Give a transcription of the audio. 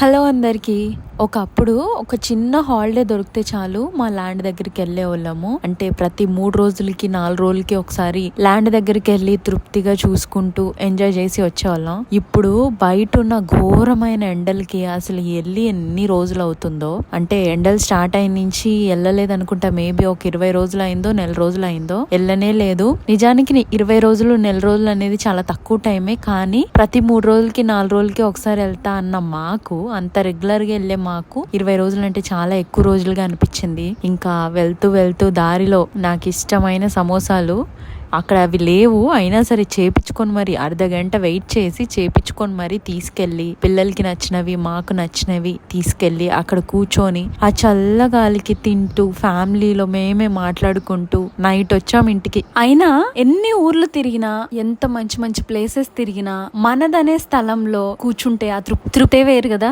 Hello అందరికి. ఒకప్పుడు ఒక చిన్న హాలిడే దొరికితే చాలు మా ల్యాండ్ దగ్గరికి వెళ్ళే వాళ్ళము. అంటే ప్రతి 3 రోజులకి 4 రోజులకి ఒకసారి ల్యాండ్ దగ్గరికి వెళ్ళి తృప్తిగా చూసుకుంటూ ఎంజాయ్ చేసి వచ్చేవాళ్ళం. ఇప్పుడు బయట ఉన్న ఘోరమైన ఎండలకి అసలు వెళ్ళి ఎన్ని రోజులు అవుతుందో, అంటే ఎండలు స్టార్ట్ అయిన నుంచి వెళ్ళలేదు అనుకుంటా. మేబీ ఒక 20 రోజులు అయిందో, నెల రోజులు అయిందో, వెళ్ళనే లేదు. నిజానికి 20 రోజులు, నెల రోజులు అనేది చాలా తక్కువ టైమే. కానీ ప్రతి 3 రోజులకి 4 రోజులకి ఒకసారి వెళ్తా అన్న మాకు, అంత రెగ్యులర్ గా వెళ్ళే మాకు 20 రోజులు అంటే చాలా ఎక్కువ రోజులుగా అనిపించింది. ఇంకా వెళ్తూ వెళ్తూ దారిలో నాకు ఇష్టమైన సమోసాలు అక్కడ అవి లేవు, అయినా సరే చేపించుకొని మరి అర్ధగంట వెయిట్ చేసి చేపించుకొని మరి తీసుకెళ్ళి పిల్లలకి నచ్చినవి, మాకు నచ్చినవి తీసుకెళ్ళి అక్కడ కూర్చొని ఆ చల్లగాలికి తింటూ ఫ్యామిలీలో మేమే మాట్లాడుకుంటూ నైట్ వచ్చాం ఇంటికి. అయినా ఎన్ని ఊర్లు తిరిగినా, ఎంత మంచి మంచి ప్లేసెస్ తిరిగినా మనదనే స్థలంలో కూర్చుంటే ఆ తృప్తే వేరు కదా.